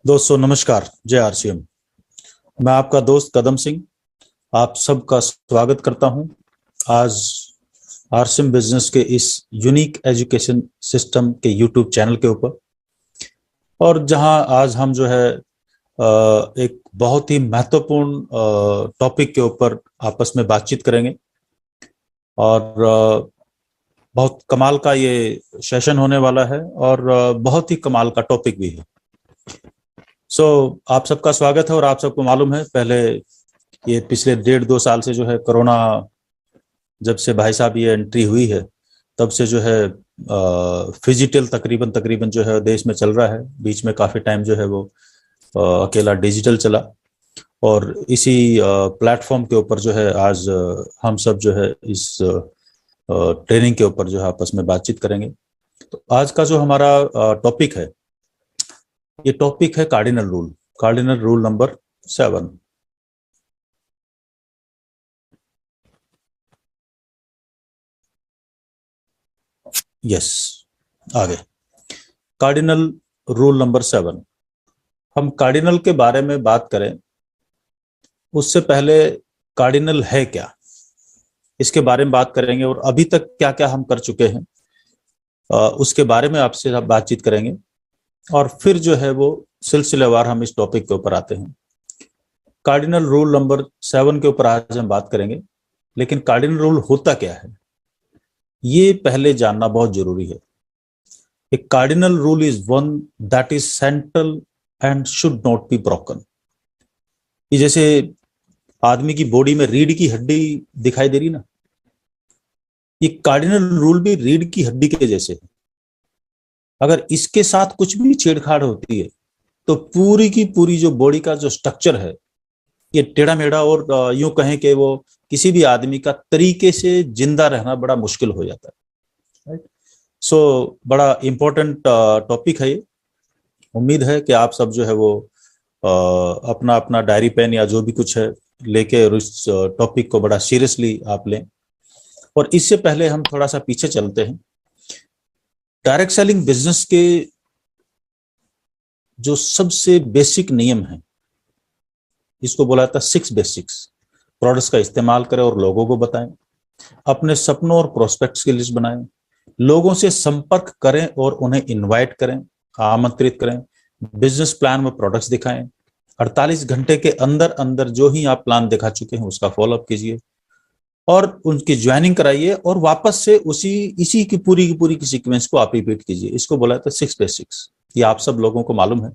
दोस्तों नमस्कार। जय आरसीएम। मैं आपका दोस्त कदम सिंह आप सबका स्वागत करता हूं आज आरसीएम बिजनेस के इस यूनिक एजुकेशन सिस्टम के यूट्यूब चैनल के ऊपर। और जहां आज हम जो है एक बहुत ही महत्वपूर्ण टॉपिक के ऊपर आपस में बातचीत करेंगे। और बहुत कमाल का ये सेशन होने वाला है और बहुत ही कमाल का टॉपिक भी है। आप सबका स्वागत है। और आप सबको मालूम है पहले ये पिछले 1.5-2 साल से जो है कोरोना, जब से भाई साहब ये एंट्री हुई है तब से जो है फिजिटल तकरीबन तकरीबन जो है देश में चल रहा है। बीच में काफ़ी टाइम जो है वो अकेला डिजिटल चला। और इसी प्लेटफॉर्म के ऊपर जो है आज हम सब जो है इस ट्रेनिंग के ऊपर जो है आपस में बातचीत करेंगे। तो आज का जो हमारा टॉपिक है, ये टॉपिक है कार्डिनल रूल नंबर 7। यस, आगे कार्डिनल रूल नंबर 7। हम कार्डिनल के बारे में बात करें उससे पहले कार्डिनल है क्या, इसके बारे में बात करेंगे। और अभी तक क्या क्या हम कर चुके हैं उसके बारे में आपसे बातचीत करेंगे। और फिर जो है वो सिलसिलेवार हम इस टॉपिक के ऊपर आते हैं। कार्डिनल रूल नंबर 7 के ऊपर आज हम बात करेंगे। लेकिन कार्डिनल रूल होता क्या है ये पहले जानना बहुत जरूरी है। A cardinal rule is one that is central and should not be broken। ये जैसे आदमी की बॉडी में रीढ़ की हड्डी दिखाई दे रही ना, ये कार्डिनल रूल भी रीढ़ की हड्डी के जैसे है। अगर इसके साथ कुछ भी छेड़छाड़ होती है तो पूरी की पूरी जो बॉडी का जो स्ट्रक्चर है ये टेढ़ा मेढ़ा और यूं कहें कि वो किसी भी आदमी का तरीके से जिंदा रहना बड़ा मुश्किल हो जाता है। राइट। बड़ा इंपॉर्टेंट टॉपिक है ये। उम्मीद है कि आप सब जो है वो अपना अपना डायरी पेन या जो भी कुछ है लेके और इस टॉपिक को बड़ा सीरियसली आप लें। और इससे पहले हम थोड़ा सा पीछे चलते हैं। डायरेक्ट सेलिंग बिजनेस के जो सबसे बेसिक नियम है, इसको बोला जाता है 6 बेसिक्स। प्रोडक्ट्स का इस्तेमाल करें और लोगों को बताएं, अपने सपनों और प्रोस्पेक्ट्स की लिस्ट बनाएं, लोगों से संपर्क करें और उन्हें इनवाइट करें, आमंत्रित करें, बिजनेस प्लान में प्रोडक्ट्स दिखाएं, 48 घंटे के अंदर अंदर जो ही आप प्लान दिखा चुके हैं उसका फॉलोअप कीजिए और उनकी ज्वाइनिंग कराइए और वापस से इसी की पूरी की सीक्वेंस को आप रिपीट कीजिए। इसको बोला जाता है 6 बेसिक्स। ये आप सब लोगों को मालूम है।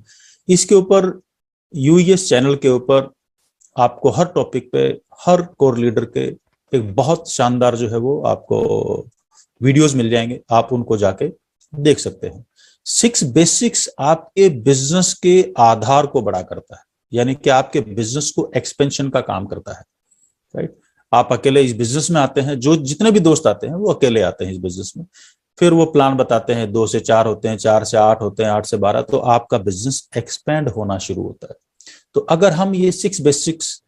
इसके ऊपर यूएस चैनल के ऊपर आपको हर टॉपिक पे हर कोर लीडर के एक बहुत शानदार जो है वो आपको वीडियोस मिल जाएंगे, आप उनको जाके देख सकते हैं। 6 बेसिक्स आपके बिजनेस के आधार को बड़ा करता है, यानी कि आपके बिजनेस को एक्सपेंशन का काम करता है। राइट। आप अकेले इस बिजनेस में आते हैं, जो जितने भी दोस्त आते हैं वो अकेले आते हैं इस बिजनेस में। फिर वो प्लान बताते हैं, 2 से 4 होते हैं, 4 से 8 होते हैं, 8 से 12, तो आपका बिजनेस एक्सपेंड होना शुरू होता है। तो अगर हम ये 6 बेसिक्स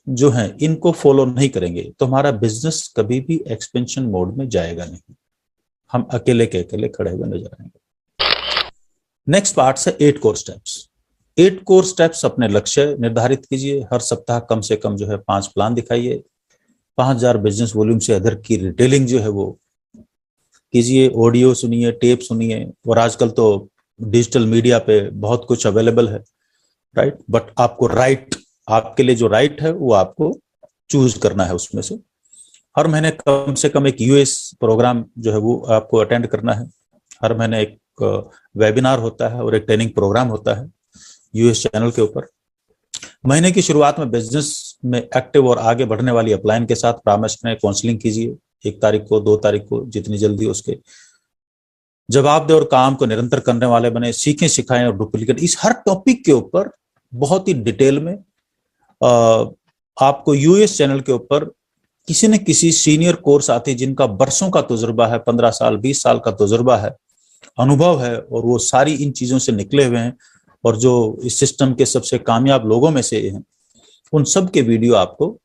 जो हैं इनको फॉलो नहीं करेंगे तो हमारा बिजनेस कभी भी एक्सपेंशन मोड में जाएगा नहीं, हम अकेले के अकेले खड़े हुए नजर आएंगे। नेक्स्ट पार्ट है 8 कोर स्टेप्स। 8 कोर स्टेप्स अपने लक्ष्य निर्धारित कीजिए। हर सप्ताह कम से कम जो है 5 प्लान दिखाइए। 5,000 बिजनेस वॉल्यूम से अदर की रिटेलिंग जो है वो कीजिए। ऑडियो सुनिए, टेप सुनिए। और आजकल तो डिजिटल मीडिया पे बहुत कुछ अवेलेबल है। राइट। बट आपको आपके लिए जो राइट है वो आपको चूज करना है उसमें से। हर महीने कम से कम एक यूएस प्रोग्राम जो है वो आपको अटेंड करना है। हर महीने एक वेबिनार होता है और एक ट्रेनिंग प्रोग्राम होता है यूएस चैनल के ऊपर। महीने की शुरुआत में बिजनेस में एक्टिव और आगे बढ़ने वाली अपलाइन के साथ परामर्श में काउंसलिंग कीजिए। 1 तारीख को, 2 तारीख को, जितनी जल्दी उसके जवाब दे और काम को निरंतर करने वाले बने। सीखें, सिखाएं और डुप्लीकेट। इस हर टॉपिक के ऊपर बहुत ही डिटेल में आपको यूएस चैनल के ऊपर किसी न किसी सीनियर कोर्स साथी जिनका बरसों का तजुर्बा है, 15 साल 20 साल का तजुर्बा है, अनुभव है, और वो सारी इन चीजों से निकले हुए हैं और जो इस सिस्टम के सबसे कामयाब लोगों में से हैं, उन सब के वीडियो आपको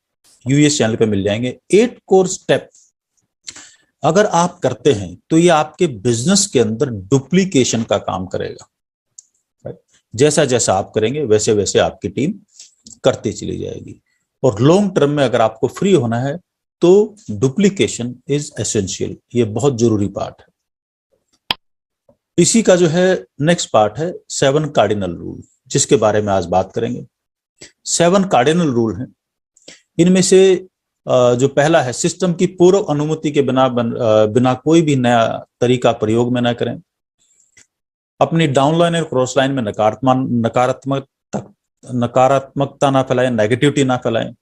यूएस चैनल पे मिल जाएंगे। 8 कोर स्टेप अगर आप करते हैं तो ये आपके बिजनेस के अंदर डुप्लीकेशन का काम करेगा। जैसा जैसा आप करेंगे वैसे वैसे आपकी टीम करती चली जाएगी। और लॉन्ग टर्म में अगर आपको फ्री होना है तो डुप्लीकेशन इज एसेंशियल, ये बहुत जरूरी पार्ट है। इसी का जो है नेक्स्ट पार्ट है 7 कार्डिनल रूल, जिसके बारे में आज बात करेंगे। 7 कार्डिनल रूल हैं। इनमें से जो पहला है, सिस्टम की पूर्व अनुमति के बिना कोई भी नया तरीका प्रयोग में न करें। अपनी डाउनलाइन और क्रॉस लाइन में नकारात्मकता ना फैलाएं, नेगेटिविटी ना फैलाएं।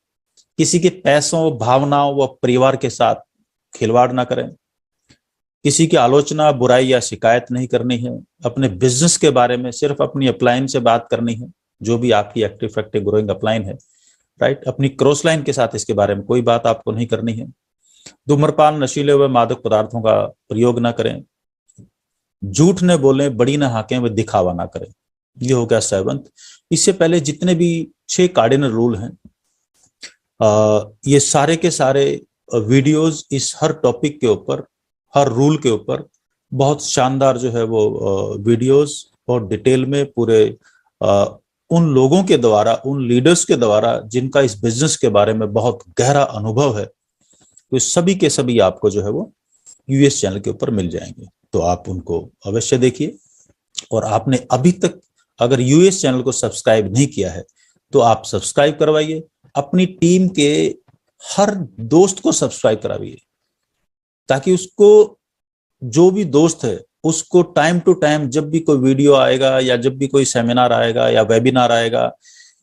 किसी के पैसों, भावनाओं व परिवार के साथ खिलवाड़ ना करें। किसी की आलोचना, बुराई या शिकायत नहीं करनी है। अपने बिजनेस के बारे में सिर्फ अपनी अपलाइन से बात करनी है, जो भी आपकी एक्टिव फैक्टिव ग्रोइंग अपलाइन है, राइट। अपनी क्रॉस लाइन के साथ इसके बारे में कोई बात आपको नहीं करनी है। धूम्रपान, नशीले व मादक पदार्थों का प्रयोग ना करें। झूठ न बोलें, बड़ी न हाकें व दिखावा ना करें। ये हो गया 7। इससे पहले जितने भी 6 कार्डिनल रूल हैं, ये सारे के सारे वीडियोस इस हर टॉपिक के ऊपर, हर रूल के ऊपर बहुत शानदार जो है वो वीडियोस और डिटेल में पूरे उन लोगों के द्वारा, उन लीडर्स के द्वारा जिनका इस बिजनेस के बारे में बहुत गहरा अनुभव है, तो सभी के सभी आपको जो है वो यूएस चैनल के ऊपर मिल जाएंगे। तो आप उनको अवश्य देखिए। और आपने अभी तक अगर यूएस चैनल को सब्सक्राइब नहीं किया है तो आप सब्सक्राइब करवाइए। अपनी टीम के हर दोस्त को सब्सक्राइब कराइए, ताकि उसको, जो भी दोस्त है उसको टाइम टू टाइम जब भी कोई वीडियो आएगा या जब भी कोई सेमिनार आएगा या वेबिनार आएगा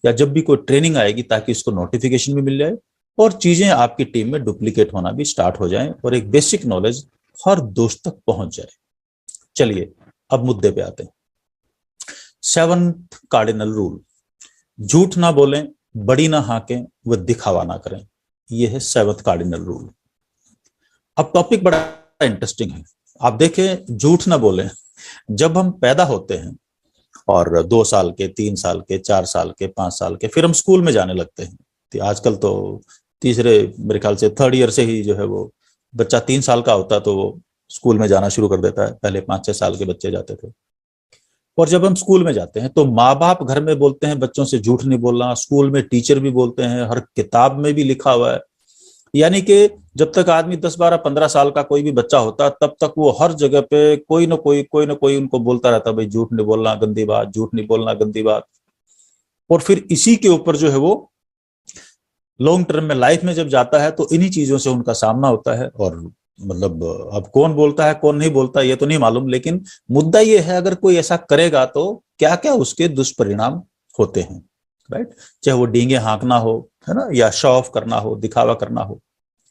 या जब भी कोई ट्रेनिंग आएगी, ताकि उसको नोटिफिकेशन भी मिल जाए और चीजें आपकी टीम में डुप्लीकेट होना भी स्टार्ट हो जाए और एक बेसिक नॉलेज हर दोस्त तक पहुंच जाए। चलिए अब मुद्दे पे आते हैं। 7th कार्डिनल रूल, झूठ ना बोलें, बड़ी ना हाकें व दिखावा ना करें। यह है 7th कार्डिनल रूल। अब टॉपिक बड़ा इंटरेस्टिंग है। आप देखें, झूठ ना बोलें। जब हम पैदा होते हैं और 2 साल के, 3 साल के, 4 साल के, 5 साल के, फिर हम स्कूल में जाने लगते हैं। तो आजकल तो तीसरे, मेरे ख्याल से 3rd ईयर से ही जो है वो बच्चा 3 साल का होता है तो वो स्कूल में जाना शुरू कर देता है। पहले 5-6 साल के बच्चे जाते थे। और जब हम स्कूल में जाते हैं तो माँ बाप घर में बोलते हैं बच्चों से झूठ नहीं बोलना, स्कूल में टीचर भी बोलते हैं, हर किताब में भी लिखा हुआ है। यानी कि जब तक आदमी 10, 12, 15 साल का कोई भी बच्चा होता, तब तक वो हर जगह पे कोई ना कोई उनको बोलता रहता, भाई झूठ नहीं बोलना गंदी बात, झूठ नहीं बोलना गंदी बात। और फिर इसी के ऊपर जो है वो लॉन्ग टर्म में लाइफ में जब जाता है तो इन्हीं चीजों से उनका सामना होता है। और मतलब अब कौन बोलता है कौन नहीं बोलता ये तो नहीं मालूम, लेकिन मुद्दा ये है अगर कोई ऐसा करेगा तो क्या क्या उसके दुष्परिणाम होते हैं, राइट। चाहे वो डींगे हाँकना हो, है ना, या शो ऑफ करना हो, दिखावा करना हो,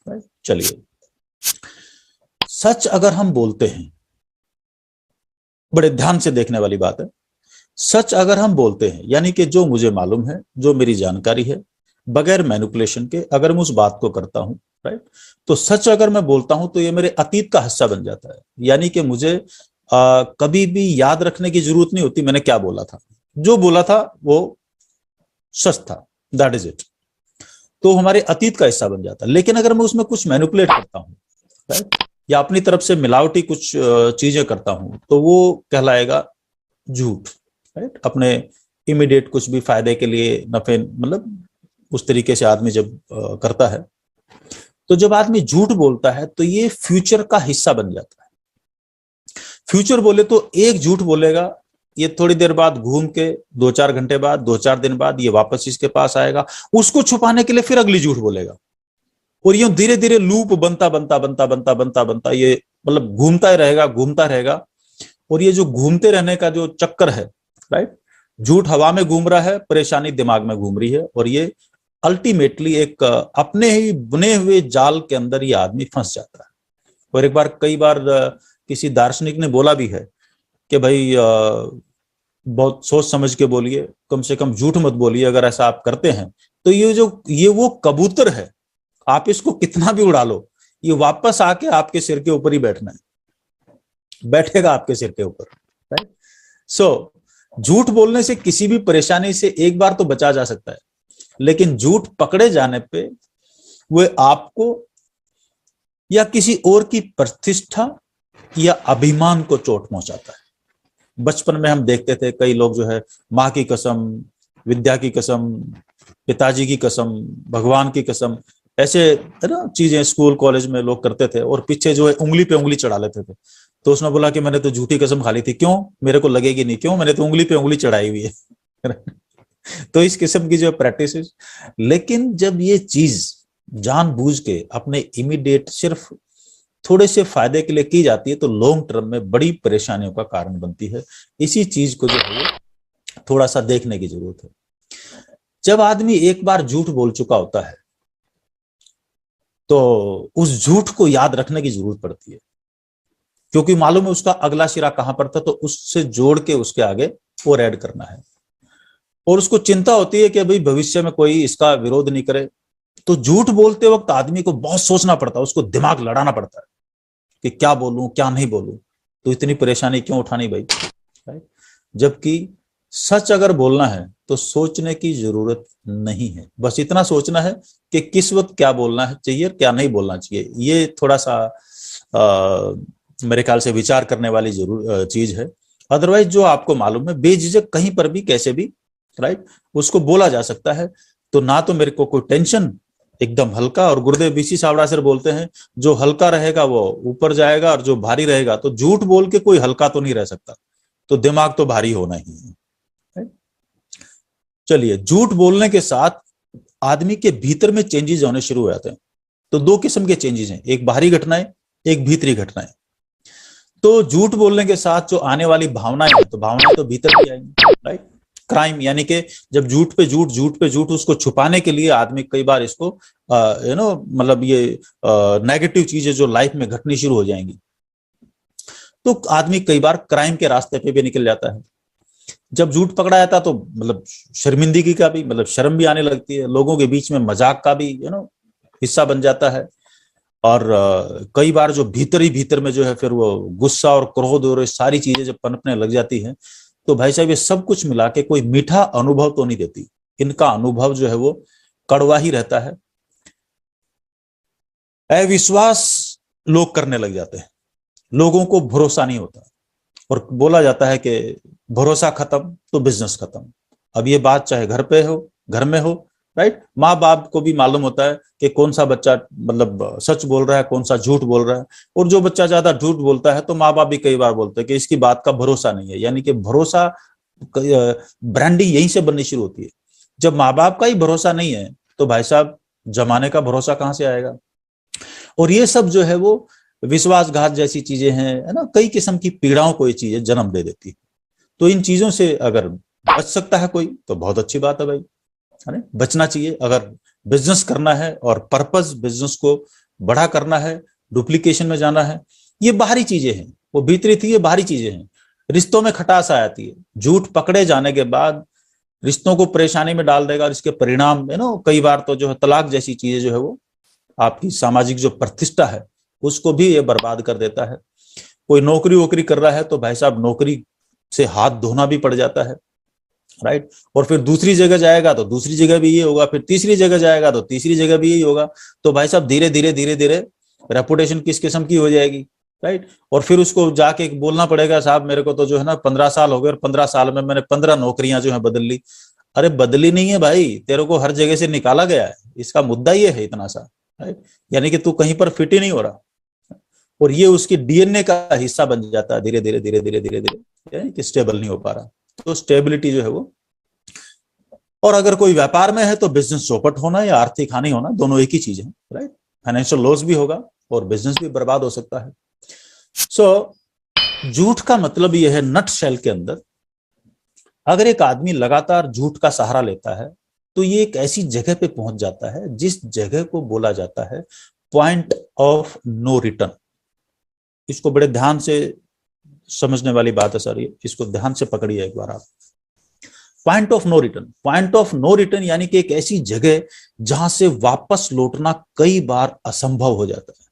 राइट। चलिए, सच अगर हम बोलते हैं, बड़े ध्यान से देखने वाली बात है। सच अगर हम बोलते हैं, यानी कि जो मुझे मालूम है, जो मेरी जानकारी है, बगैर मैनिपुलेशन के अगर मैं उस बात को करता हूं, राइट, तो सच अगर मैं बोलता हूं तो ये मेरे अतीत का हिस्सा बन जाता है। यानी कि मुझे कभी भी याद रखने की जरूरत नहीं होती मैंने क्या बोला था। जो बोला था वो सच था, दैट इज इट। तो हमारे अतीत का हिस्सा बन जाता है। लेकिन अगर मैं उसमें कुछ मैनिपुलेट करता हूं, राइट, या अपनी तरफ से मिलावटी कुछ चीजें करता हूं, तो वो कहलाएगा झूठ, राइट। अपने इमीडिएट कुछ भी फायदे के लिए, नफे, मतलब उस तरीके से आदमी जब करता है, तो जब आदमी झूठ बोलता है तो ये फ्यूचर का हिस्सा बन जाता है। फ्यूचर बोले तो एक झूठ बोलेगा, ये थोड़ी देर बाद घूम के 2-4 घंटे बाद, 2-4 दिन बाद ये वापस इसके पास आएगा, उसको छुपाने के लिए फिर अगली झूठ बोलेगा। और ये धीरे धीरे लूप बनता बनता बनता बनता बनता बनता ये मतलब घूमता ही रहेगा, घूमता रहेगा। और ये जो घूमते रहने का जो चक्कर है, राइट, झूठ हवा में घूम रहा है, परेशानी दिमाग में घूम रही है, और ये अल्टीमेटली एक अपने ही बुने हुए जाल के अंदर ये आदमी फंस जाता है। और एक बार, कई बार किसी दार्शनिक ने बोला भी है कि भाई बहुत सोच समझ के बोलिए, कम से कम झूठ मत बोलिए। अगर ऐसा आप करते हैं तो ये वो कबूतर है, आप इसको कितना भी उड़ा लो, ये वापस आके आपके सिर के ऊपर ही बैठना है, बैठेगा आपके सिर के ऊपर, राइट। सो झूठ बोलने से किसी भी परेशानी से एक बार तो बचा जा सकता है, लेकिन झूठ पकड़े जाने पे वो आपको या किसी और की प्रतिष्ठा या अभिमान को चोट पहुंचाता है। बचपन में हम देखते थे कई लोग जो है माँ की कसम, विद्या की कसम, पिताजी की कसम, भगवान की कसम, ऐसे है ना चीजें स्कूल कॉलेज में लोग करते थे और पीछे जो है उंगली पे उंगली चढ़ा लेते थे। तो उसने बोला कि मैंने तो झूठी कसम खा ली थी, क्यों, मेरे को लगेगी नहीं, क्यों, मैंने तो उंगली पे उंगली चढ़ाई हुई है। तो इस किस्म की जो प्रैक्टिस, लेकिन जब ये चीज जानबूझ के अपने इमीडिएट सिर्फ थोड़े से फायदे के लिए की जाती है तो लॉन्ग टर्म में बड़ी परेशानियों का कारण बनती है। इसी चीज को जो है थोड़ा सा देखने की जरूरत है। जब आदमी एक बार झूठ बोल चुका होता है तो उस झूठ को याद रखने की जरूरत पड़ती है, क्योंकि मालूम है उसका अगला सिरा कहां पर था, तो उससे जोड़ के उसके आगे और ऐड करना है। और उसको चिंता होती है कि भाई भविष्य में कोई इसका विरोध नहीं करे। तो झूठ बोलते वक्त आदमी को बहुत सोचना पड़ता है, उसको दिमाग लड़ाना पड़ता है कि क्या बोलूं क्या नहीं बोलूं, तो इतनी परेशानी क्यों उठानी भाई। जबकि सच अगर बोलना है तो सोचने की जरूरत नहीं है, बस इतना सोचना है कि किस वक्त क्या बोलना है चाहिए क्या नहीं बोलना चाहिए। ये थोड़ा सा मेरे ख्याल से विचार करने वाली जरूर चीज है। अदरवाइज जो आपको मालूम है बेझिझक कहीं पर भी कैसे भी राइट उसको बोला जा सकता है। तो ना तो मेरे को कोई टेंशन, एकदम हल्का। और गुरुदेव बीसी सावड़ा सर बोलते हैं जो हल्का रहेगा वो ऊपर जाएगा और जो भारी रहेगा, तो झूठ बोल के कोई हल्का तो नहीं रह सकता, तो दिमाग तो भारी होना ही है। चलिए, झूठ बोलने के साथ आदमी के भीतर में चेंजेस होने शुरू हो जाते हैं। तो दो किस्म के चेंजेस हैं, एक बाहरी घटनाएं, एक भीतरी घटनाएं। तो झूठ बोलने के साथ जो आने वाली भावनाएं हैं, तो भावनाएं तो भीतर की आएंगी, राइट। क्राइम यानी कि जब झूठ पे झूठ, झूठ पे झूठ, उसको छुपाने के लिए आदमी कई बार इसको मतलब ये नेगेटिव चीजें जो लाइफ में घटनी शुरू हो जाएंगी, तो आदमी कई बार क्राइम के रास्ते पे भी निकल जाता है। जब झूठ पकड़ा जाता तो मतलब शर्मिंदगी का भी, मतलब शर्म भी आने लगती है, लोगों के बीच में मजाक का भी हिस्सा बन जाता है। और कई बार जो भीतर ही भीतर में जो है फिर वो गुस्सा और क्रोध और सारी चीजें जब पनपने लग जाती हैं, तो भाई साहब ये सब कुछ मिला के कोई मीठा अनुभव तो नहीं देती। इनका अनुभव जो है वो कड़वा ही रहता है। अविश्वास लोग करने लग जाते हैं, लोगों को भरोसा नहीं होता, और बोला जाता है कि भरोसा खत्म तो बिजनेस खत्म। अब ये बात चाहे घर पे हो, घर में हो, राइट। माँ बाप को भी मालूम होता है कि कौन सा बच्चा मतलब सच बोल रहा है, कौन सा झूठ बोल रहा है। और जो बच्चा ज्यादा झूठ बोलता है तो माँ बाप भी कई बार बोलते हैं कि इसकी बात का भरोसा नहीं है। यानी कि भरोसा, ब्रांडिंग यहीं से बननी शुरू होती है। जब माँ बाप का ही भरोसा नहीं है तो भाई साहब जमाने का भरोसा कहां से आएगा। और ये सब जो है वो विश्वासघात जैसी चीजें हैं, है ना, कई किस्म की पीड़ाओं को ये चीजें जन्म दे देती है। तो इन चीजों से अगर बच सकता है कोई तो बहुत अच्छी बात है भाई, है ना, बचना चाहिए। अगर बिजनेस करना है और पर्पस बिजनेस को बड़ा करना है, डुप्लीकेशन में जाना है, ये बाहरी चीजें हैं, वो भीतरी थी, ये बाहरी चीजें हैं। रिश्तों में खटास आ जाती है, झूठ पकड़े जाने के बाद रिश्तों को परेशानी में डाल देगा, और इसके परिणाम कई बार तो जो है तलाक जैसी चीजें जो है वो आपकी सामाजिक जो प्रतिष्ठा है उसको भी ये बर्बाद कर देता है। कोई नौकरी वोकरी कर रहा है तो भाई साहब नौकरी से हाथ धोना भी पड़ जाता है, राइट। और फिर दूसरी जगह जाएगा तो दूसरी जगह भी ये होगा, फिर तीसरी जगह जाएगा तो तीसरी जगह भी यही होगा। तो भाई साहब धीरे धीरे धीरे धीरे रेपुटेशन किस किस्म की हो जाएगी, राइट। और फिर उसको जाके बोलना पड़ेगा, साहब मेरे को तो जो है ना 15 साल हो गए और 15 साल में मैंने 15 नौकरियां जो है बदल ली। अरे बदली नहीं है भाई, तेरे को हर जगह से निकाला गया है, इसका मुद्दा ये है इतना सा, राइट। यानी कि तू कहीं पर फिट ही नहीं हो रहा, और ये उसकी डीएनए का हिस्सा बन जाता है धीरे धीरे धीरे धीरे धीरे धीरे, यानी कि स्टेबल नहीं हो पा रहा। तो स्टेबिलिटी जो है वो, और अगर कोई व्यापार में है तो बिजनेस चौपट होना या आर्थिक हानि होना दोनों एक ही चीज है, राइट। फाइनेंशियल लॉस भी होगा और बिजनेस भी बर्बाद हो सकता है। सो झूठ का मतलब यह है नट शेल के अंदर, अगर एक आदमी लगातार झूठ का सहारा लेता है तो ये एक ऐसी जगह पे पहुंच जाता है जिस जगह को बोला जाता है पॉइंट ऑफ नो रिटर्न। इसको बड़े ध्यान से समझने वाली बात है सर, ये इसको ध्यान से पकड़िए एक बार आप। Point of no return, point of no return यानी कि एक ऐसी जगह जहां से वापस लौटना कई बार असंभव हो जाता है।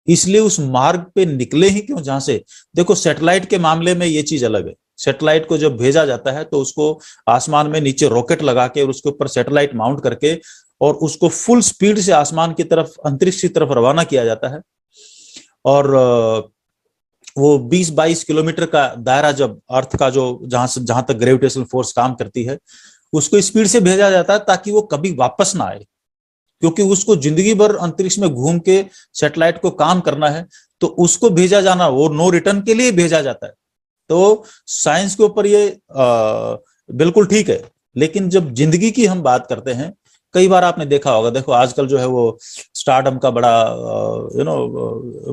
इसलिए उस मार्ग पे निकले ही क्यों जहां से, देखो सैटेलाइट के मामले में ये चीज अलग है। सैटेलाइट को जब भेजा जाता है तो उसको आसमान में नीचे रॉकेट लगा के और उसके ऊपर सैटेलाइट माउंट करके और उसको फुल स्पीड से आसमान की तरफ, अंतरिक्ष की तरफ रवाना किया जाता है। और वो 20-22 किलोमीटर का दायरा, जब अर्थ का जो जहां तक ग्रेविटेशनल फोर्स काम करती है, उसको स्पीड से भेजा जाता है ताकि वो कभी वापस ना आए, क्योंकि उसको जिंदगी भर अंतरिक्ष में घूम के सैटेलाइट को काम करना है, तो उसको भेजा जाना वो नो रिटर्न के लिए भेजा जाता है। तो साइंस के ऊपर ये बिल्कुल ठीक है, लेकिन जब जिंदगी की हम बात करते हैं, कई बार आपने देखा होगा, देखो आजकल जो है वो स्टारडम का बड़ा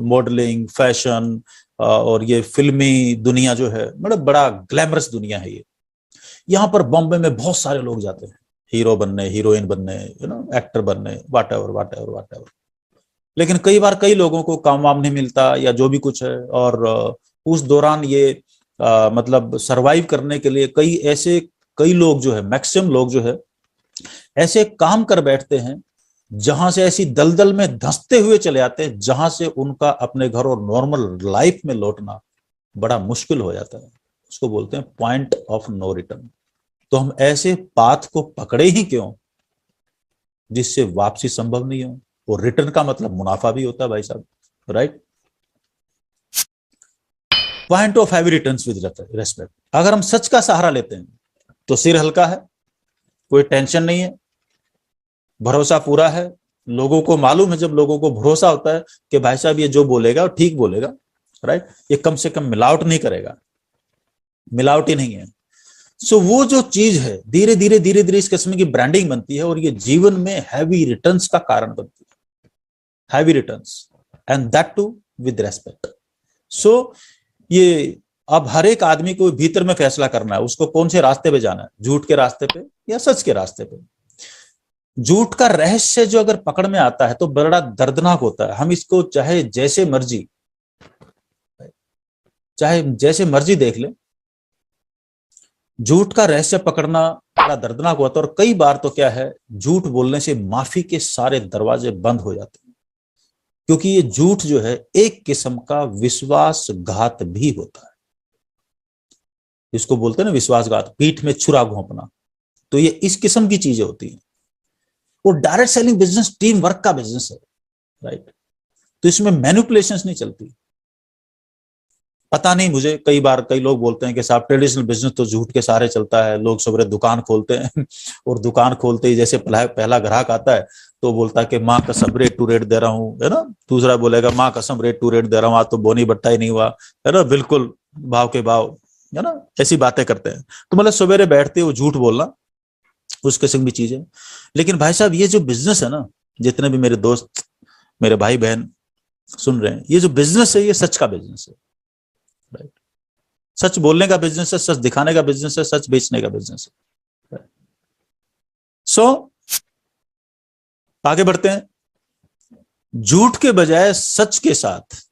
मॉडलिंग, फैशन और ये फिल्मी दुनिया जो है, मतलब बड़ा ग्लैमरस दुनिया है ये। यहाँ पर बॉम्बे में बहुत सारे लोग जाते हैं हीरो बनने, हीरोइन बनने, एक्टर बनने, वाट एवर। लेकिन कई बार कई लोगों को काम वाम नहीं मिलता या जो भी कुछ है, और उस दौरान ये मतलब सरवाइव करने के लिए कई लोग जो है, मैक्सिमम लोग जो है ऐसे काम कर बैठते हैं जहां से ऐसी दलदल में धंसते हुए चले आते हैं जहां से उनका अपने घर और नॉर्मल लाइफ में लौटना बड़ा मुश्किल हो जाता है। उसको बोलते हैं पॉइंट ऑफ नो रिटर्न। तो हम ऐसे पाथ को पकड़े ही क्यों जिससे वापसी संभव नहीं हो। और रिटर्न का मतलब मुनाफा भी होता है भाई साहब, right. Point of heavy returns with respect. अगर हम सच का सहारा लेते हैं तो सिर हल्का है, कोई टेंशन नहीं है, भरोसा पूरा है। लोगों को मालूम है, जब लोगों को भरोसा होता है कि भाई साहब ये जो बोलेगा वो ठीक बोलेगा, राइट, ये कम से कम मिलावट नहीं करेगा, मिलावट ही नहीं है। सो वो जो चीज है धीरे धीरे इस किस्म की ब्रांडिंग बनती है और ये जीवन में हैवी रिटर्न्स का कारण बनती है। Heavy returns and that too with respect. So ये अब हर एक आदमी को भीतर में फैसला करना है उसको कौन से रास्ते पे जाना है, झूठ के रास्ते पे या सच के रास्ते पे। झूठ का रहस्य जो अगर पकड़ में आता है तो बड़ा दर्दनाक होता है। हम इसको चाहे जैसे मर्जी देख ले, झूठ का रहस्य पकड़ना बड़ा दर्दनाक होता है। और कई बार तो क्या है, झूठ बोलने से माफी के सारे दरवाजे बंद हो जाते हैं, क्योंकि ये झूठ जो है एक किस्म का विश्वासघात भी होता है। इसको बोलते हैं ना विश्वासघात, पीठ में छुरा घोंपना। तो ये इस किस्म की चीजें होती हैं। वो direct selling business team work का बिजनेस है, राइट। तो इसमें मैनिपुलेशंस नहीं चलती। पता नहीं, मुझे कई बार कई लोग बोलते हैं कि साहब ट्रेडिशनल बिजनेस तो झूठ के सहारे चलता है। लोग सवेरे दुकान खोलते हैं और दुकान खोलते ही जैसे पहला ग्राहक आता है तो बोलता है कि माँ कसम रेट टू रेट दे रहा हूँ, है ना। दूसरा बोलेगा माँ कसम रेट टू रेट दे रहा हूँ, आज तो बोनी बट्टा ही नहीं हुआ, है ना, बिल्कुल भाव के भाव, है ना। ऐसी बातें करते हैं। तो मतलब सवेरे बैठते वो झूठ बोलना, उस किस्म की चीज है। लेकिन भाई साहब ये जो बिजनेस है ना, जितने भी मेरे दोस्त, मेरे भाई बहन सुन रहे हैं, ये जो बिजनेस है ये सच का बिजनेस है, राइट। सच बोलने का बिजनेस है, सच दिखाने का बिजनेस है, सच बेचने का बिजनेस है। सो आगे बढ़ते हैं। झूठ के बजाय सच के साथ,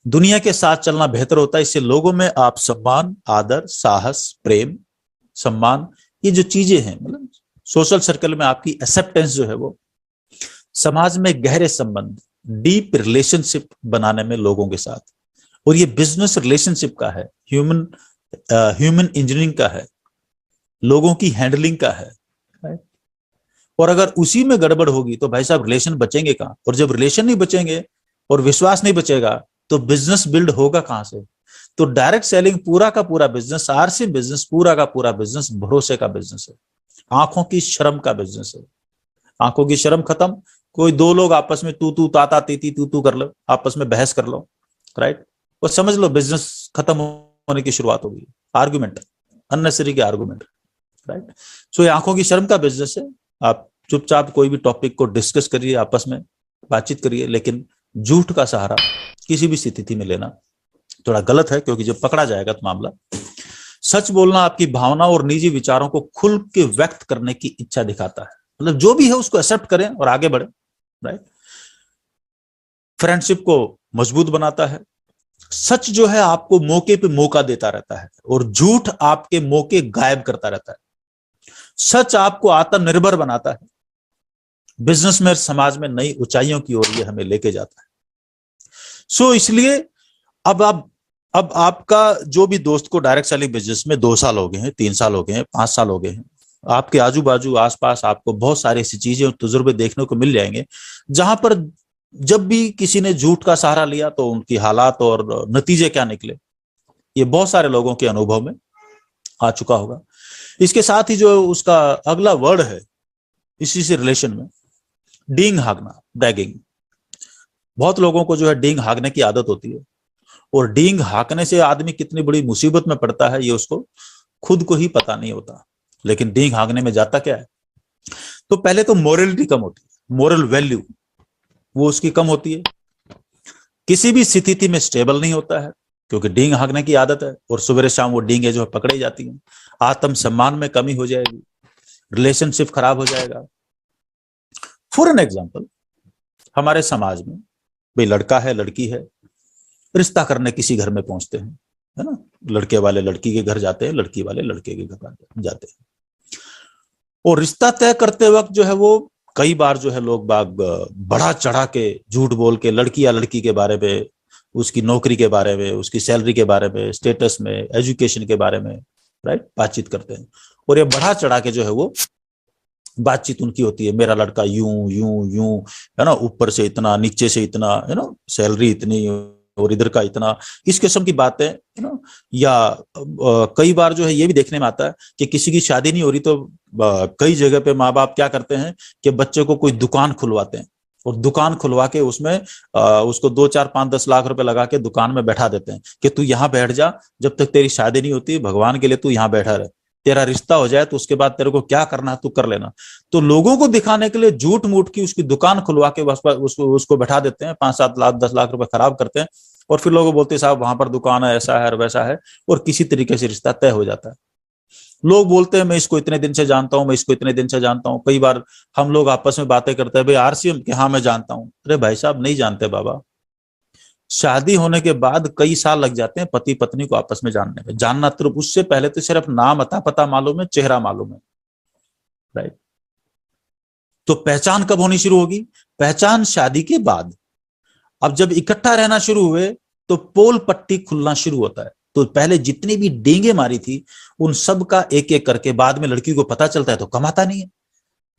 दुनिया के साथ चलना बेहतर होता है। इससे लोगों में आप सम्मान, आदर, साहस, प्रेम, सम्मान, ये जो चीजें हैं, मतलब सोशल सर्कल में आपकी एक्सेप्टेंस जो है, वो समाज में गहरे संबंध, डीप रिलेशनशिप बनाने में लोगों के साथ। और ये बिजनेस रिलेशनशिप का है, ह्यूमन इंजीनियरिंग का है, लोगों की हैंडलिंग का है। और अगर उसी में गड़बड़ होगी तो भाई साहब रिलेशन बचेंगे कहां। और जब रिलेशन नहीं बचेंगे और विश्वास नहीं बचेगा तो बिजनेस बिल्ड होगा कहां से। तो डायरेक्ट सेलिंग पूरा का पूरा बिजनेस, आरसी बिजनेस पूरा का पूरा बिजनेस भरोसे का बिजनेस है, आंखों की शर्म का बिजनेस है। आंखों की शर्म खत्म, कोई दो लोग आपस में तू तू ताता तीती तू तू कर लो, आपस में बहस कर लो, राइट, और समझ लो बिजनेस खत्म होने की शुरुआत होगी। आर्गुमेंट, अननेसेसरी के आर्गुमेंट, राइट। सो ये आंखों की शर्म का बिजनेस है। आप चुपचाप कोई भी टॉपिक को डिस्कस करिए, आपस में बातचीत करिए, लेकिन झूठ का सहारा किसी भी स्थिति में लेना थोड़ा गलत है, क्योंकि जब पकड़ा जाएगा तो मामला। सच बोलना आपकी भावना और निजी विचारों को खुल के व्यक्त करने की इच्छा दिखाता है। मतलब जो भी है उसको एक्सेप्ट करें और आगे बढ़े, राइट। फ्रेंडशिप को मजबूत बनाता है। सच जो है आपको मौके पे मौका देता रहता है और झूठ आपके मौके गायब करता रहता है। सच आपको आत्मनिर्भर बनाता है। बिजनेस में, समाज में नई ऊंचाइयों की ओर ये हमें लेके जाता है। सो इसलिए अब आपका जो भी दोस्त को डायरेक्ट सेलिंग बिजनेस में 2 साल हो गए हैं, 3 साल हो गए हैं, 5 साल हो गए हैं, आपके आजू बाजू आसपास आपको बहुत सारी ऐसी चीजें और तजुर्बे देखने को मिल जाएंगे जहां पर जब भी किसी ने झूठ का सहारा लिया तो उनकी हालात और नतीजे क्या निकले, ये बहुत सारे लोगों के अनुभव में आ चुका होगा। इसके साथ ही जो उसका अगला वर्ड है इसी से रिलेशन में, डींग हाँकना, ब्रैगिंग। बहुत लोगों को जो है डींग हाँकने की आदत होती है, और डींग हाँकने से आदमी कितनी बड़ी मुसीबत में पड़ता है ये उसको खुद को ही पता नहीं होता। लेकिन डींग हाँकने में जाता क्या है, तो पहले तो मोरलिटी कम होती है, मोरल वैल्यू वो उसकी कम होती है, किसी भी स्थिति में स्टेबल नहीं होता है क्योंकि डींग हाँकने की आदत है, और सवेरे शाम वो डींगे जो है पकड़ी जाती हैं। आत्म सम्मान में कमी हो जाएगी, रिलेशनशिप खराब हो जाएगा। फॉर एन एग्जाम्पल, हमारे समाज में भाई लड़का है लड़की है, रिश्ता करने किसी घर में पहुंचते हैं, है ना, लड़के वाले लड़की के घर जाते हैं, लड़की वाले लड़के के घर जाते हैं, और रिश्ता तय करते वक्त जो है वो कई बार जो है लोग बाग बढ़ा चढ़ा के झूठ बोल के लड़की या लड़की के बारे में, उसकी नौकरी के बारे में, उसकी सैलरी के बारे में, स्टेटस में, एजुकेशन के बारे में, राइट, बातचीत करते हैं। और ये बढ़ा चढ़ा के जो है वो बातचीत उनकी होती है, मेरा लड़का यूं यूं यूं, है ना, ऊपर से इतना, नीचे से इतना, है ना, सैलरी इतनी और इधर का इतना, इस किस्म की बातें, है ना। या कई बार जो है ये भी देखने में आता है कि किसी की शादी नहीं हो रही तो कई जगह पे माँ बाप क्या करते हैं कि बच्चे को कोई दुकान खुलवाते हैं, और दुकान खुलवा के उसमें उसको 2 4 5 10 लाख रुपए लगा के दुकान में बैठा देते हैं कि तू यहाँ बैठ जा, जब तक तेरी शादी नहीं होती भगवान के लिए तू यहाँ बैठा रहे, तेरा रिश्ता हो जाए तो उसके बाद तेरे को क्या करना है तू कर लेना। तो लोगों को दिखाने के लिए झूठ मूठ की उसकी दुकान खुलवा के उसको बैठा देते हैं, 5 7 लाख 10 लाख रुपए खराब करते हैं, और फिर लोग बोलते हैं साहब वहां पर दुकान है, ऐसा है और वैसा है, और किसी तरीके से रिश्ता तय हो जाता है। लोग बोलते हैं मैं इसको इतने दिन से जानता हूं, मैं इसको इतने दिन से जानता हूं। कई बार हम लोग आपस में बातें करते हैं, भाई आरसीएम के, हाँ मैं जानता हूं। अरे भाई साहब नहीं जानते बाबा, शादी होने के बाद कई साल लग जाते हैं पति पत्नी को आपस में जानने में। जानना तो उससे पहले तो सिर्फ नाम अता पता मालूम है, चेहरा मालूम है, राइट। तो पहचान कब होनी शुरू होगी, पहचान शादी के बाद। अब जब इकट्ठा रहना शुरू हुए तो पोल पट्टी खुलना शुरू होता है। तो पहले जितनी भी डेंगे मारी थी उन सब का एक एक करके, बाद में लड़की को पता चलता है तो कमाता नहीं है,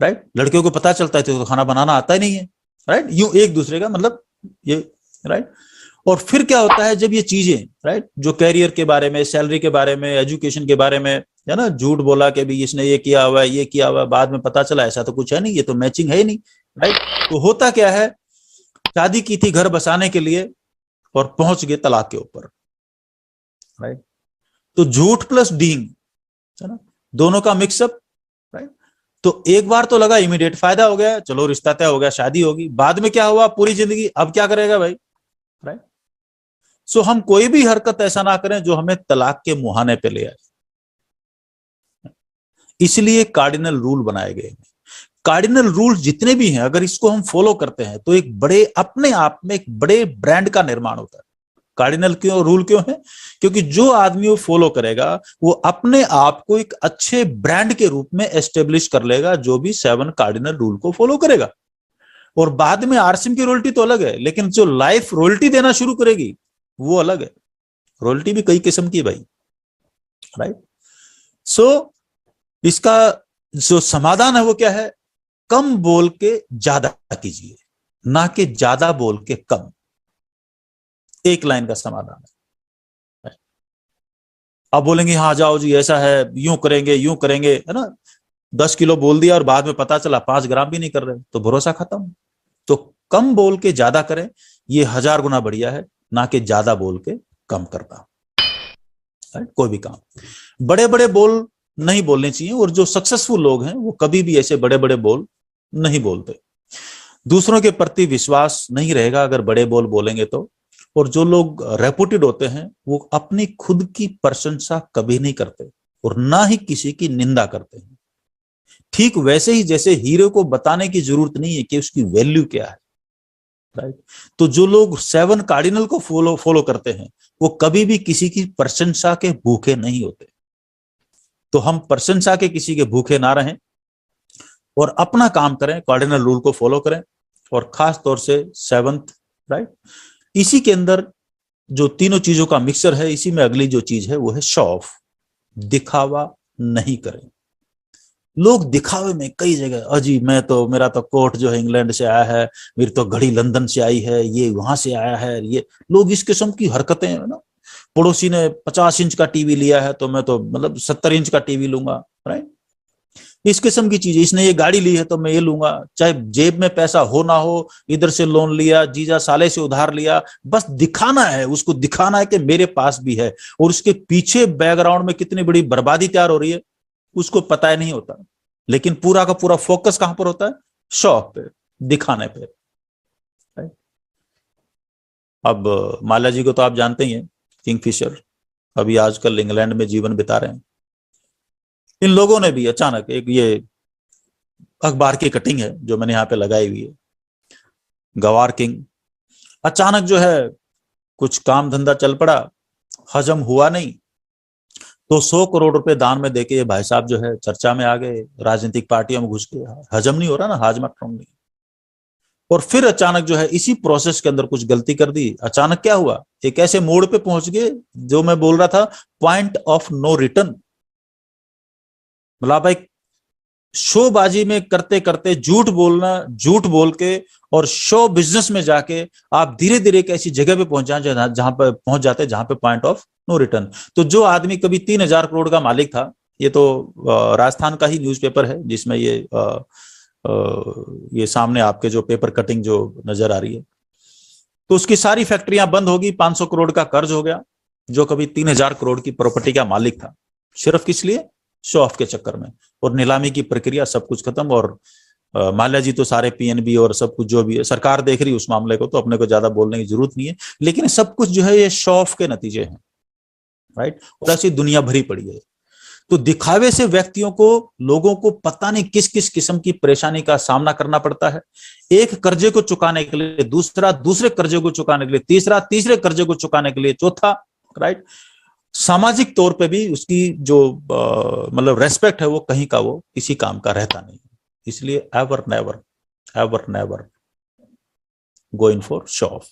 राइट, लड़कियों को पता चलता है तो खाना बनाना आता ही नहीं है, राइट, यूं एक दूसरे का मतलब ये, राइट। और फिर क्या होता है जब ये चीजें, राइट, जो कैरियर के बारे में, सैलरी के बारे में, एजुकेशन के बारे में, है ना, झूठ बोला कि भी इसने ये किया हुआ है, ये किया हुआ है, बाद में पता चला ऐसा तो कुछ है नहीं, ये तो मैचिंग है ही नहीं, राइट। तो होता क्या है, शादी की थी घर बसाने के लिए और पहुंच गए तलाक के ऊपर, राइट। तो झूठ प्लस डींग, है ना, दोनों का मिक्सअप, राइट। तो एक बार तो लगा इमीडिएट फायदा हो गया, चलो रिश्ता तय हो गया, शादी होगी। बाद में क्या हुआ, पूरी जिंदगी अब क्या करेगा भाई, राइट। सो हम कोई भी हरकत ऐसा ना करें जो हमें तलाक के मुहाने पे ले आए। इसलिए कार्डिनल रूल बनाए गए। कार्डिनल रूल जितने भी हैं अगर इसको हम फॉलो करते हैं तो एक बड़े, अपने आप में एक बड़े ब्रांड का निर्माण होता है। कार्डिनल क्यों रूल क्यों है, क्योंकि जो आदमी वो फॉलो करेगा वो अपने आप को एक अच्छे ब्रांड के रूप में एस्टेब्लिश कर लेगा, जो भी 7 कार्डिनल रूल को फॉलो करेगा। और बाद में आरसीएम की रॉयल्टी तो अलग है, लेकिन जो लाइफ रॉयल्टी देना शुरू करेगी वो अलग है। रॉयल्टी भी कई किस्म की है भाई, राइट। सो इसका जो समाधान है वो क्या है, कम बोल के ज्यादा कीजिए, ना कि ज्यादा बोल के कम। एक लाइन का समाधान है। अब बोलेंगे हाँ जाओ जी ऐसा है, यूं करेंगे, है ना, 10 किलो बोल दिया और बाद में पता चला 5 ग्राम भी नहीं कर रहे, तो भरोसा खत्म। तो कम बोल के ज्यादा करें, ये 1000 गुना बढ़िया है, ना कि ज्यादा बोल के कम करना। कोई भी काम बड़े बड़े बोल नहीं बोलने चाहिए, और जो सक्सेसफुल लोग हैं वो कभी भी ऐसे बड़े बड़े बोल नहीं बोलते। दूसरों के प्रति विश्वास नहीं रहेगा अगर बड़े बोल बोलेंगे तो। और जो लोग रेपुटेड होते हैं वो अपनी खुद की प्रशंसा कभी नहीं करते और ना ही किसी की निंदा करते हैं। ठीक वैसे ही जैसे हीरो को बताने की जरूरत नहीं है कि उसकी वैल्यू क्या है, राइट। तो जो लोग 7 कार्डिनल को फॉलो करते हैं वो कभी भी किसी की प्रशंसा के भूखे नहीं होते। तो हम प्रशंसा के किसी के भूखे ना रहें और अपना काम करें, कार्डिनल रूल को फॉलो करें, और खास तौर से 7th, राइट। इसी के अंदर जो तीनों चीजों का मिक्सर है, इसी में अगली जो चीज है वो है शो ऑफ, दिखावा नहीं करें। लोग दिखावे में कई जगह, अजी मैं तो, मेरा तो कोट जो है इंग्लैंड से आया है, मेरी तो घड़ी लंदन से आई है, ये वहां से आया है, ये लोग इस किस्म की हरकतें है ना। पड़ोसी ने 50 इंच का टीवी लिया है तो मैं तो मतलब 70 इंच का टीवी लूंगा, राइट। इस किस्म की चीजें, इसने ये गाड़ी ली है तो मैं ये लूंगा, चाहे जेब में पैसा हो ना हो, इधर से लोन लिया, जीजा साले से उधार लिया, बस दिखाना है, उसको दिखाना है कि मेरे पास भी है। और उसके पीछे बैकग्राउंड में कितनी बड़ी बर्बादी तैयार हो रही है उसको पता ही नहीं होता। लेकिन पूरा का पूरा फोकस कहां पर होता है? शो ऑफ पे, दिखाने पे। अब माला जी को तो आप जानते ही हैं, किंगफिशर, अभी आजकल इंग्लैंड में जीवन बिता रहे हैं। इन लोगों ने भी अचानक, एक ये अखबार की कटिंग है जो मैंने यहाँ पे लगाई हुई है, गवार किंग, अचानक जो है कुछ काम धंधा चल पड़ा, हजम हुआ नहीं, तो 100 करोड़ रुपए दान में देके ये भाई साहब जो है चर्चा में आ गए, राजनीतिक पार्टियों में घुस गए, हजम नहीं हो रहा ना, हाजमा प्रॉब्लम नहीं। और फिर अचानक जो है इसी प्रोसेस के अंदर कुछ गलती कर दी। अचानक क्या हुआ, एक ऐसे मोड़ पे पहुंच गए जो मैं बोल रहा था, पॉइंट ऑफ नो रिटर्न। मतलब भाई शोबाजी में करते करते झूठ बोलना, झूठ बोल के और शो बिजनेस में जाके आप धीरे धीरे एक ऐसी जगह पे पहुंच जाए जहां पे पहुंच जाते हैं जहां पे पॉइंट ऑफ नो रिटर्न। तो जो आदमी कभी 3,000 करोड़ का मालिक था, ये तो राजस्थान का ही न्यूज़पेपर है जिसमें ये सामने आपके जो पेपर कटिंग जो नजर आ रही है, तो उसकी सारी फैक्ट्रियां बंद होगी, 500 करोड़ का कर्ज हो गया, जो कभी 3,000 करोड़ की प्रॉपर्टी का मालिक था, सिर्फ किस लिए? शो ऑफ के चक्कर में। और नीलामी की प्रक्रिया, सब कुछ खत्म। और माल्या जी तो सारे पीएनबी और सब कुछ जो भी है, सरकार देख रही है उस मामले को, तो अपने को ज्यादा बोलने की जरूरत नहीं है, लेकिन सब कुछ जो है ये शो ऑफ के नतीजे हैं, राइट। और ऐसी दुनिया भरी पड़ी है। तो दिखावे से व्यक्तियों को, लोगों को पता नहीं किस किस किस्म की परेशानी का सामना करना पड़ता है। एक कर्जे को चुकाने के लिए दूसरा, दूसरे कर्जे को चुकाने के लिए तीसरा, तीसरे कर्जे को चुकाने के लिए चौथा, राइट। सामाजिक तौर पे भी उसकी जो मतलब रेस्पेक्ट है वो कहीं का वो किसी काम का रहता नहीं। इसलिए ever never go in for show off.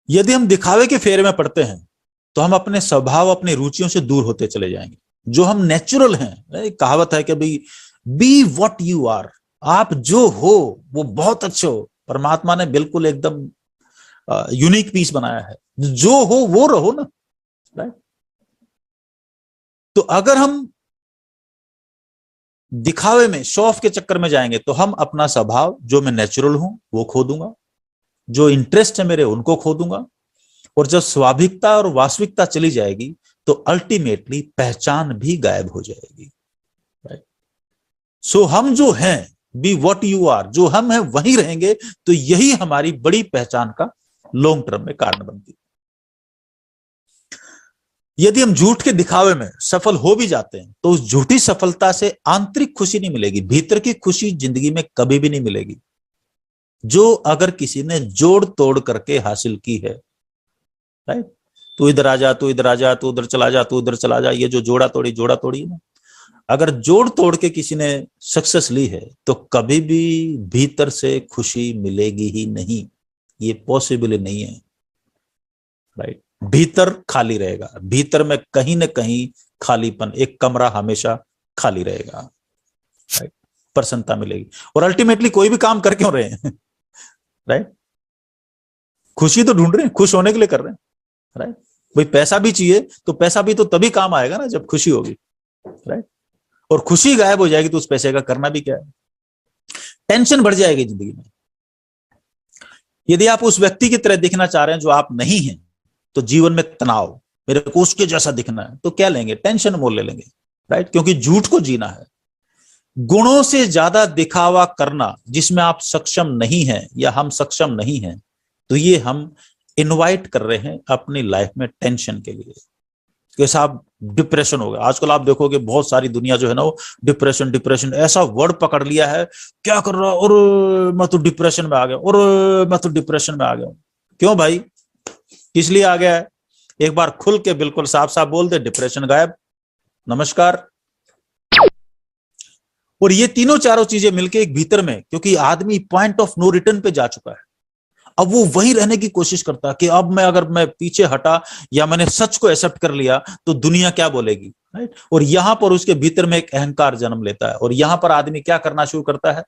यदि हम दिखावे के फेरे में पड़ते हैं तो हम अपने स्वभाव, अपनी रुचियों से दूर होते चले जाएंगे। जो हम नेचुरल हैं, एक कहावत है कि भाई बी व्हाट यू आर, आप जो हो वो बहुत अच्छे हो। परमात्मा ने बिल्कुल एकदम यूनिक पीस बनाया है, जो हो वो रहो ना, राइट। तो अगर हम दिखावे में, शो ऑफ के चक्कर में जाएंगे तो हम अपना स्वभाव, जो मैं नेचुरल हूं वो खो दूंगा, जो इंटरेस्ट है मेरे उनको खो दूंगा। और जब स्वाभाविकता और वास्तविकता चली जाएगी तो अल्टीमेटली पहचान भी गायब हो जाएगी, राइट। सो हम जो हैं, बी व्हाट यू आर, जो हम हैं वहीं रहेंगे, तो यही हमारी बड़ी पहचान का लॉन्ग टर्म में कारण बनती है। यदि हम झूठ के दिखावे में सफल हो भी जाते हैं तो उस झूठी सफलता से आंतरिक खुशी नहीं मिलेगी, भीतर की खुशी जिंदगी में कभी भी नहीं मिलेगी, जो अगर किसी ने जोड़ तोड़ करके हासिल की है, राइट। तू इधर आ जा, तू इधर आ जा, तू उधर चला जा, तू उधर चला जा, ये जो जोड़ा तोड़ी ना, अगर जोड़ तोड़ के किसी ने सक्सेस ली है तो कभी भी भीतर से खुशी मिलेगी ही नहीं, ये पॉसिबल ही नहीं है, राइट। भीतर खाली रहेगा, भीतर में कहीं ना कहीं खालीपन, एक कमरा हमेशा खाली रहेगा, राइट। प्रसन्नता मिलेगी। और अल्टीमेटली कोई भी काम कर क्यों रहे हैं, राइट। खुशी तो ढूंढ रहे हैं, खुश होने के लिए कर रहे हैं, राइट। भाई पैसा भी चाहिए तो पैसा भी तो तभी काम आएगा ना जब खुशी होगी, राइट। और खुशी गायब हो जाएगी तो उस पैसे का करना भी क्या है, टेंशन बढ़ जाएगी जिंदगी में। यदि आप उस व्यक्ति की तरह दिखना चाह रहे हैं जो आप नहीं हैं, तो जीवन में तनाव, मेरे को उसके जैसा दिखना है, तो क्या लेंगे? टेंशन मोल ले लेंगे, राइट। क्योंकि झूठ को जीना है। गुणों से ज्यादा दिखावा करना जिसमें आप सक्षम नहीं हैं या हम सक्षम नहीं हैं, तो ये हम इनवाइट कर रहे हैं अपनी लाइफ में टेंशन के लिए। कि साहब डिप्रेशन हो गया, आजकल आप देखोगे बहुत सारी दुनिया जो है ना वो डिप्रेशन ऐसा वर्ड पकड़ लिया है, क्या कर रहा, और मैं तो डिप्रेशन में आ गया, और मैं तो डिप्रेशन में आ गया। क्यों भाई, किस लिए आ गया है? एक बार खुल के बिल्कुल साफ साफ बोल दे, डिप्रेशन गायब, नमस्कार। और ये तीनों चारों चीजें मिलके एक भीतर में, क्योंकि आदमी पॉइंट ऑफ नो रिटर्न पे जा चुका है, अब वो वहीं रहने की कोशिश करता है कि अब मैं, अगर मैं पीछे हटा या मैंने सच को एक्सेप्ट कर लिया तो दुनिया क्या बोलेगी, राइट। और यहां पर उसके भीतर में एक अहंकार जन्म लेता है, और यहां पर आदमी क्या करना शुरू करता है,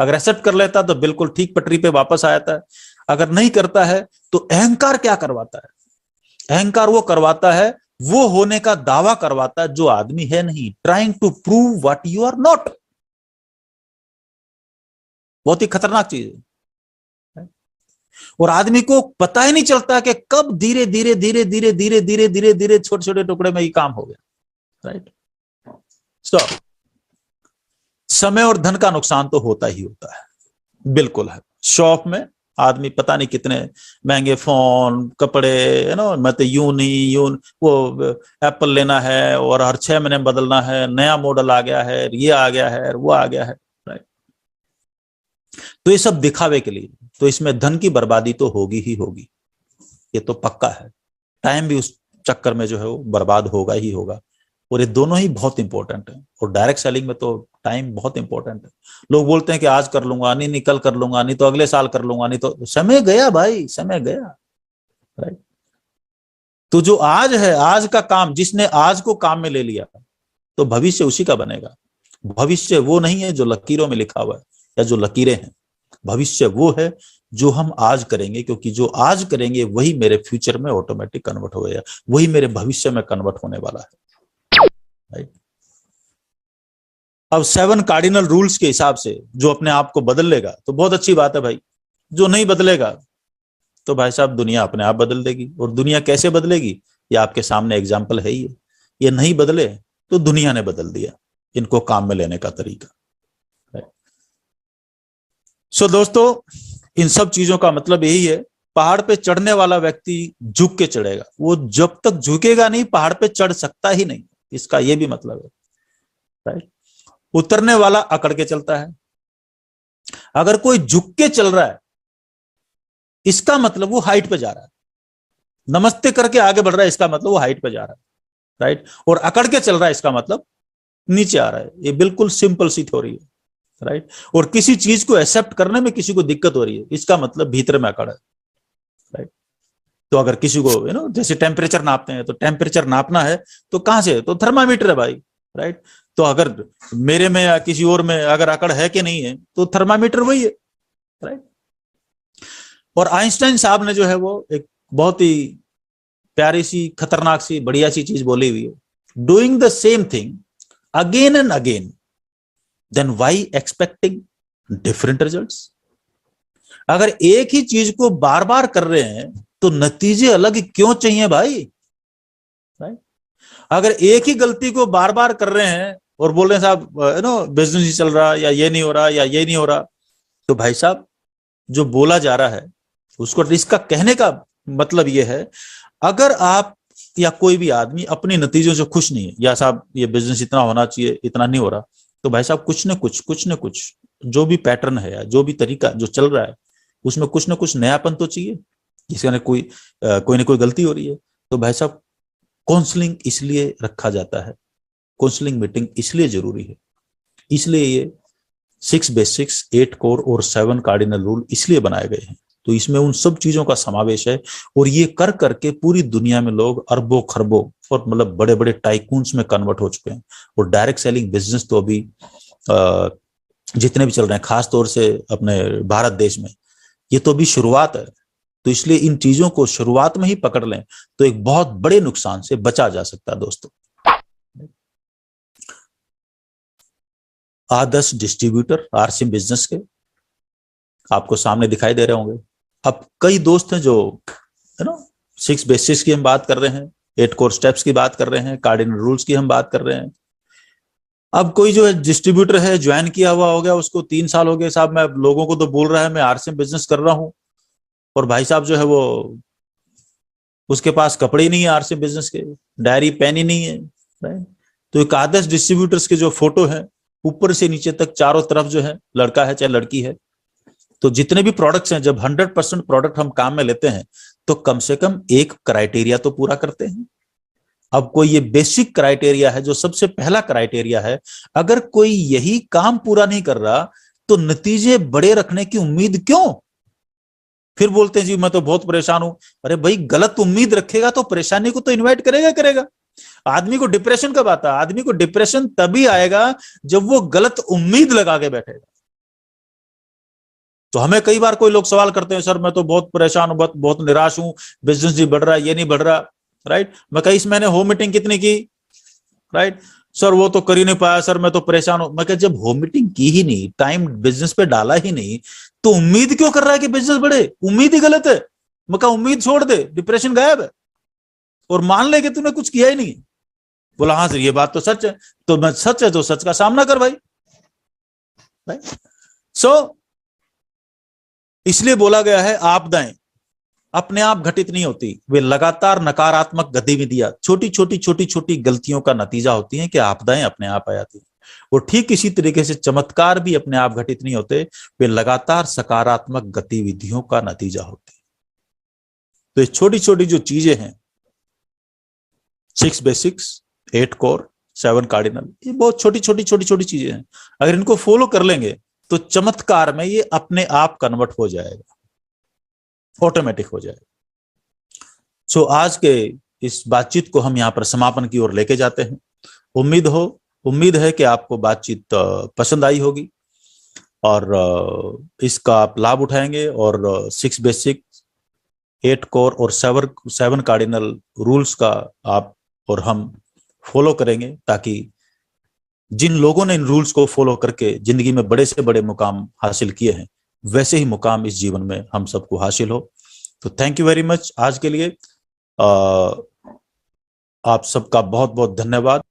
अगर एक्सेप्ट कर लेता है तो बिल्कुल ठीक पटरी पे वापस आ जाता है, अगर नहीं करता है तो अहंकार क्या करवाता है, अहंकार वो करवाता है, वो होने का दावा करवाता है जो आदमी है नहीं, trying to prove what you are not. बहुत ही खतरनाक चीज है। और आदमी को पता ही नहीं चलता कि कब धीरे धीरे धीरे धीरे धीरे धीरे धीरे धीरे छोटे छोटे टुकड़े में ये काम हो गया। राइट। स्टॉप। समय और धन का नुकसान तो होता ही होता है, बिल्कुल है। शॉप में आदमी पता नहीं कितने महंगे फोन, कपड़े, मैं तो यूं नहीं यूं, वो एप्पल लेना है और हर 6 महीने बदलना है, नया मॉडल आ गया है, ये आ गया है, वो आ गया है। राइट। तो ये सब दिखावे के लिए, तो इसमें धन की बर्बादी तो होगी ही होगी, ये तो पक्का है। टाइम भी उस चक्कर में जो है वो बर्बाद होगा ही होगा, और ये दोनों ही बहुत इंपॉर्टेंट है। और डायरेक्ट सेलिंग में तो टाइम बहुत इंपॉर्टेंट है। लोग बोलते हैं कि आज कर लूंगा, नहीं कल कर लूंगा, नहीं तो अगले साल कर लूंगा, नहीं तो समय गया भाई, समय गया। राइट। तो जो आज है, आज का काम, जिसने आज को काम में ले लिया तो भविष्य उसी का बनेगा। भविष्य वो नहीं है जो लकीरों में लिखा हुआ है या जो लकीरें हैं, भविष्य वो है जो हम आज करेंगे, क्योंकि जो आज करेंगे वही मेरे फ्यूचर में ऑटोमेटिक कन्वर्ट हो गया, वही मेरे भविष्य में कन्वर्ट होने वाला है। राइट। अब 7 कार्डिनल रूल्स के हिसाब से जो अपने आप को बदल लेगा तो बहुत अच्छी बात है भाई, जो नहीं बदलेगा तो भाई साहब दुनिया अपने आप बदल देगी। और दुनिया कैसे बदलेगी ये आपके सामने एग्जाम्पल है ही है। ये नहीं बदले तो दुनिया ने बदल दिया इनको काम में लेने का तरीका। सो दोस्तों, इन सब चीजों का मतलब यही है, पहाड़ पे चढ़ने वाला व्यक्ति झुक के चढ़ेगा, वो जब तक झुकेगा नहीं पहाड़ पे चढ़ सकता ही नहीं, इसका ये भी मतलब है। राइट। उतरने वाला अकड़ के चलता है। अगर कोई झुक के चल रहा है इसका मतलब वो हाइट पे जा रहा है, नमस्ते करके आगे बढ़ रहा है इसका मतलब वो हाइट पे जा रहा है। राइट। और अकड़ के चल रहा है इसका मतलब नीचे आ रहा है। ये बिल्कुल सिंपल सी थ्योरी है। राइट। और किसी चीज को एक्सेप्ट करने में किसी को दिक्कत हो रही है इसका मतलब भीतर में अकड़ है। राइट। तो अगर किसी को जैसे टेम्परेचर नापते हैं, तो टेम्परेचर नापना है तो कहां से, तो थर्मामीटर है भाई। राइट। तो अगर मेरे में या किसी और में अगर अकड़ है कि नहीं है तो थर्मामीटर वही है। राइट। और आइंस्टाइन साहब ने जो है वो एक बहुत ही प्यारी सी, खतरनाक सी, बढ़िया सी चीज बोली हुई है, doing the same thing again and again, then why expecting different results. अगर एक ही चीज को बार बार कर रहे हैं तो नतीजे अलग क्यों चाहिए भाई। राइट। अगर एक ही गलती को बार बार कर रहे हैं और बोल रहे हैं साहब बिजनेस नहीं चल रहा, या ये नहीं हो रहा, या ये नहीं हो रहा, तो भाई साहब जो बोला जा रहा है उसको, इसका कहने का मतलब ये है, अगर आप या कोई भी आदमी अपने नतीजों से खुश नहीं है, या साहब ये बिजनेस इतना होना चाहिए, इतना नहीं हो रहा, तो भाई साहब कुछ न कुछ जो भी पैटर्न है या जो भी तरीका जो चल रहा है उसमें कुछ न कुछ नयापन तो चाहिए, जिसका कोई न कोई गलती हो रही है। तो भाई साहब काउंसलिंग इसलिए रखा जाता है, काउंसलिंग मीटिंग इसलिए जरूरी है, इसलिए ये 6 बेसिक्स, 8 कोर और 7 कार्डिनल रूल इसलिए बनाए गए हैं। तो इसमें उन सब चीजों का समावेश है, और ये कर करके पूरी दुनिया में लोग अरबों खरबों और मतलब बड़े बड़े टाइकून्स में कन्वर्ट हो चुके हैं। और डायरेक्ट सेलिंग बिजनेस तो अभी जितने भी चल रहे हैं, खास तौर से अपने भारत देश में, ये तो अभी शुरुआत है। तो इसलिए इन चीजों को शुरुआत में ही पकड़ लें तो एक बहुत बड़े नुकसान से बचा जा सकता है दोस्तों। आदर्श डिस्ट्रीब्यूटर आरसी बिजनेस के आपको सामने दिखाई दे रहे होंगे। अब कई दोस्त हैं जो 6 बेसिक्स की हम बात कर रहे हैं, 8 कोर स्टेप्स की बात कर रहे हैं, कार्डिनल रूल्स की हम बात कर रहे हैं। अब कोई जो है डिस्ट्रीब्यूटर है, ज्वाइन किया हुआ हो गया, उसको 3 साल हो गए, साहब मैं लोगों को तो बोल रहा है मैं आरसी बिजनेस कर रहा हूं, और भाई साहब जो है वो उसके पास कपड़े ही नहीं है आरसी बिजनेस के, डायरी पेन ही नहीं है। तो एक आदर्श डिस्ट्रीब्यूटर्स के जो फोटो है ऊपर से नीचे तक चारों तरफ जो है लड़का है चाहे लड़की है, तो जितने भी प्रोडक्ट्स हैं, जब 100% प्रोडक्ट हम काम में लेते हैं तो कम से कम एक क्राइटेरिया तो पूरा करते हैं। अब कोई ये बेसिक क्राइटेरिया है जो सबसे पहला क्राइटेरिया है, अगर कोई यही काम पूरा नहीं कर रहा तो नतीजे बड़े रखने की उम्मीद क्यों। फिर बोलते हैं जी मैं तो बहुत परेशान हूं। अरे भाई, गलत उम्मीद रखेगा तो परेशानी को तो इन्वाइट करेगा। आदमी को डिप्रेशन कब आता है? आदमी को डिप्रेशन तभी आएगा जब वो गलत उम्मीद लगा के बैठेगा। तो हमें कई बार कोई लोग सवाल करते हैं, सर मैं तो बहुत परेशान हूं, बहुत निराश हूं, बिजनेस नहीं बढ़ रहा, ये नहीं बढ़ रहा, राइट। मैं कही इस महीने होम मीटिंग कितनी की, राइट, सर वो तो कर ही नहीं पाया, सर मैं तो परेशान हूं। मैं कहा जब होम मीटिंग की ही नहीं, टाइम बिजनेस पे डाला ही नहीं, तो उम्मीद क्यों कर रहा है कि बिजनेस बढ़े? उम्मीद ही गलत है। मैं कहा उम्मीद छोड़ दे, डिप्रेशन गायब है, और मान ले कि तूने कुछ किया ही नहीं। बोला हाँ सर ये बात तो सच है। तो मैं सच है तो सच का सामना कर भाई। सो इसलिए बोला गया है आपदाएं अपने आप घटित नहीं होती, वे लगातार नकारात्मक गतिविधियां, छोटी छोटी छोटी छोटी गलतियों का नतीजा होती हैं कि आपदाएं अपने आप आ जाती हैं। वो ठीक इसी तरीके से चमत्कार भी अपने आप घटित नहीं होते, वे लगातार सकारात्मक गतिविधियों का नतीजा होते हैं। तो ये छोटी छोटी जो चीजें हैं, 6 बेसिक्स, 8 कोर, 7 कार्डिनल, ये बहुत छोटी छोटी छोटी छोटी चीजें हैं। अगर इनको फॉलो कर लेंगे तो चमत्कार में ये अपने आप कन्वर्ट हो जाएगा, ऑटोमेटिक हो जाएगा। सो आज के इस बातचीत को हम यहां पर समापन की ओर लेके जाते हैं। उम्मीद है कि आपको बातचीत पसंद आई होगी और इसका आप लाभ उठाएंगे और 6 बेसिक, 8 कोर और 7 कार्डिनल रूल्स का आप और हम फॉलो करेंगे, ताकि जिन लोगों ने इन रूल्स को फॉलो करके जिंदगी में बड़े से बड़े मुकाम हासिल किए हैं, वैसे ही मुकाम इस जीवन में हम सबको हासिल हो। तो थैंक यू वेरी मच आज के लिए। आप सबका बहुत बहुत धन्यवाद।